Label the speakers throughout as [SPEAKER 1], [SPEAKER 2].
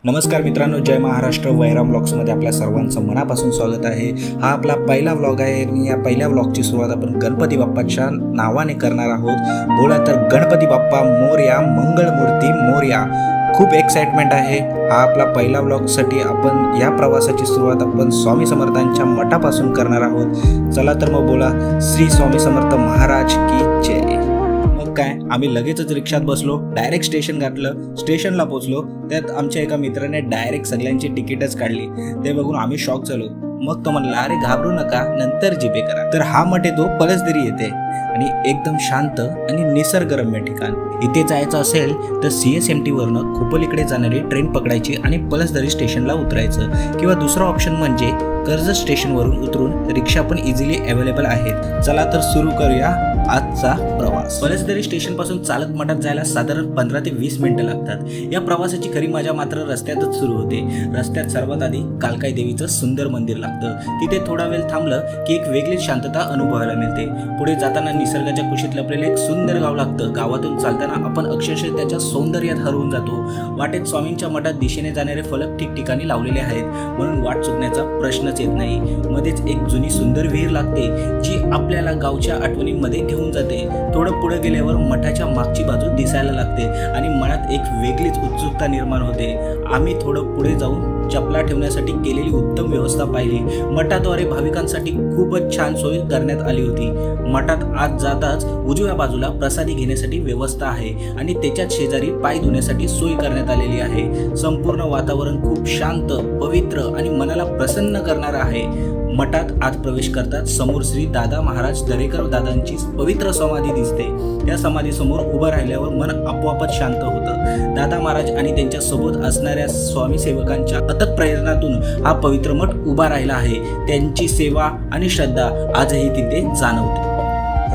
[SPEAKER 1] नमस्कार मित्रांनो, जय महाराष्ट्र. वैराम व्लॉग्समध्ये आपल्या सर्वांचं मनापासून स्वागत आहे. हा आपला पहिला व्लॉग आहे आणि या पहिल्या व्लॉगची सुरुवात आपण गणपती बाप्पाच्या नावाने करणार आहोत. बोला तर गणपती बाप्पा मोरया, मंगळमूर्ती मोरया. खूप एक्साइटमेंट आहे. हा आपला पहिला व्लॉगसाठी आपण या प्रवासाची सुरुवात आपण स्वामी समर्थांच्या मठापासून करणार आहोत. चला तर मग बोला श्री स्वामी समर्थ महाराज की जय. काय आम्ही लगेचच रिक्षात बसलो, डायरेक्ट स्टेशन गाठलं, स्टेशनला पोहोचलो. त्यात आमच्या एका मित्राने डायरेक्ट सगळ्यांची तिकीटच काढली. ते बघून आम्ही शॉक झालो. मग तो म्हणला, अरे घाबरू नका, नंतर जीपे करा. तर हा मठ येतो पलसदरी येते आणि एकदम शांत आणि निसर्गरम्य ठिकाण. इथे जायचं असेल तर CSMT वरनं खोपोलीकडे जाणारी ट्रेन पकडायची आणि पलसदरी स्टेशनला उतरायचं, किंवा दुसरा ऑप्शन म्हणजे कर्जत स्टेशनवरून उतरून रिक्षा पण इझिली अवेलेबल आहेत. चला तर सुरू करूया आजचा प्रवास. पलसदरी स्टेशन पासून चालत मठात जायला साधारण 15 ते 20 मिनिटं लागतात. या प्रवासाची खरी मजा मात्र रस्त्यातच सुरू होते. रस्त्यात सर्वात आधी कालकाई देवीचं सुंदर मंदिर लागतं. तिथे थोडा वेळ थांबलं की एक वेगळीच शांतता अनुभवायला मिळते. पुढे जाताना निसर्गाच्या कुशीत लपलेलं एक सुंदर गाव लागतं. गावातून चालताना आपण अक्षरशः त्याच्या सौंदर्यात हरवून जातो. वाटेत स्वामींच्या मठात दिशेने जाणारे फलक ठिकठिकाणी लावलेले आहेत, म्हणून वाट चुकण्याचा प्रश्नच येत नाही. मध्येच एक जुनी सुंदर विहीर लागते, जी आपल्याला गावच्या आठवणींमध्ये घेऊन जाते. थोडं पुढे गेल्यावर मठाच्या मागची बाजू दिसायला लागते आणि मनात एक वेगळीच उत्सुकता निर्माण होते. आम्ही थोडं पुढे जाऊन चपला ठेवण्यासाठी केलेली उत्तम व्यवस्था पाहिली. मठाद्वारे भाविकांसाठी खूपच छान सोय करण्यात आली होती. मठात आत जाताच उजव्या बाजूला प्रसादी घेण्यासाठी व्यवस्था आहे आणि त्याच्याच शेजारी पाय धुण्यासाठी सोय करण्यात आलेली आहे. संपूर्ण वातावरण खूप शांत, पवित्र आणि मनाला प्रसन्न करणारं आहे. मठात आत प्रवेश करतात समोर श्री दादा महाराज दरेकर दादांची पवित्र समाधी दिसते. त्या समाधीसमोर उभं राहिल्यावर मन आपोआपच शांत होतं. दादा महाराज आणि त्यांच्या सोबत असणाऱ्या स्वामी सेवकांच्या अथक प्रयत्नातून हा पवित्र मठ उभा राहिला आहे. त्यांची सेवा आणि श्रद्धा आजही तिथे जाणवते.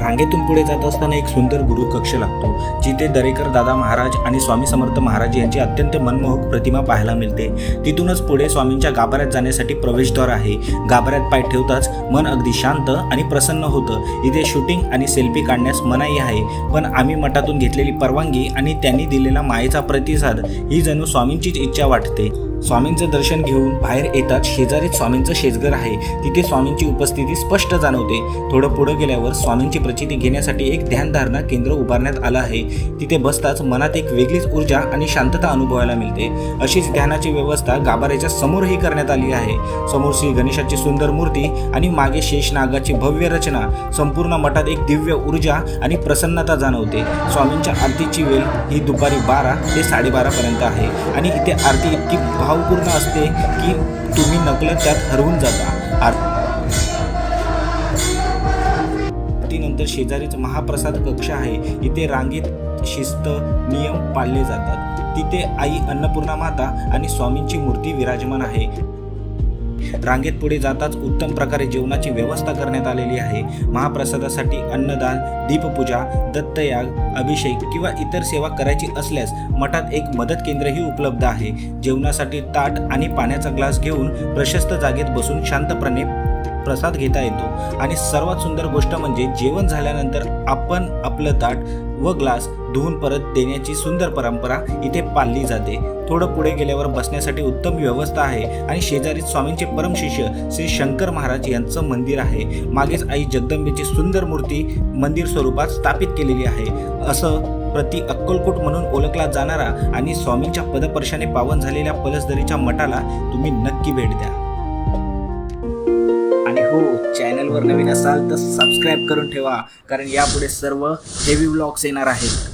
[SPEAKER 1] रांगेतून पुढे जात असताना एक सुंदर गुरु कक्ष लागतो, जिथे दरेकर दादा महाराज आणि स्वामी समर्थ महाराज यांची अत्यंत मनमोहक प्रतिमा पाहायला मिळते. तिथूनच पुढे स्वामींच्या गाभाऱ्यात जाण्यासाठी प्रवेशद्वार आहे. गाभाऱ्यात पाय ठेवताच मन अगदी शांत आणि प्रसन्न होतं. इथे शूटिंग आणि सेल्फी काढण्यास मनाई आहे, पण आम्ही मठातून घेतलेली परवानगी आणि त्यांनी दिलेला मायेचा प्रतिसाद ही जणू स्वामींचीच इच्छा वाटते. स्वामींचं दर्शन घेऊन बाहेर येताच शेजारीच स्वामींचं शेजघर आहे. तिथे स्वामींची उपस्थिती स्पष्ट जाणवते. थोडं पुढे गेल्यावर स्वामींची प्रचिती घेण्यासाठी एक ध्यानधारणा केंद्र उभारण्यात आलं आहे. तिथे बसताच मनात एक वेगळीच ऊर्जा आणि शांतता अनुभवायला मिळते. अशीच ध्यानाची व्यवस्था गाभाऱ्याच्या समोरही करण्यात आली आहे. समोर श्री गणेशाची सुंदर मूर्ती आणि मागे शेषनागाची भव्य रचना. संपूर्ण मठात एक दिव्य ऊर्जा आणि प्रसन्नता जाणवते. स्वामींच्या आरतीची वेळ ही दुपारी 12 ते 12:30 पर्यंत आहे आणि इथे आरती इतकी भावपूर्ण असते की तुम्ही नकळत त्यात हरवून जाता. आरतीनंतर शेजारीच महाप्रसाद कक्ष आहे. इथे रांगेत शिस्त नियम पाळले जातात. तिथे आई अन्नपूर्णा माता आणि स्वामींची मूर्ती विराजमान आहे. रांगेत पुढे जाताच उत्तम प्रकारे जेवणाची व्यवस्था करण्यात आलेली आहे. महाप्रसादासाठी अन्नदान, दीपपूजा, दत्तयाग, अभिषेक किंवा इतर सेवा करायची असल्यास मठात एक मदत केंद्रही उपलब्ध आहे. जेवणासाठी ताट आणि पाण्याचा ग्लास घेऊन प्रशस्त जागेत बसून शांतपणे प्रसाद घेता येतो. आणि सर्वात सुंदर गोष्ट म्हणजे जेवण झाल्यानंतर आपण आपलं ताट व ग्लास धुवून परत देण्याची सुंदर परंपरा इथे पाळली जाते. थोडं पुढे गेल्यावर बसण्यासाठी उत्तम व्यवस्था आहे आणि शेजारीच स्वामींचे परमशिष्य श्री शंकर महाराज यांचं मंदिर आहे. मागेच आई जगदंबेची सुंदर मूर्ती मंदिर स्वरूपात स्थापित केलेली आहे. असं प्रति अक्कलकोट म्हणून ओळखला जाणारा आणि स्वामींच्या पदस्पर्शाने पावन झालेल्या पलसदरीच्या मठाला तुम्ही नक्की भेट द्या. आणि हो, चॅनलवर नवीन असाल तर सबस्क्राईब करून ठेवा, कारण यापुढे सर्व हेवी व्लॉग्स येणार आहेत.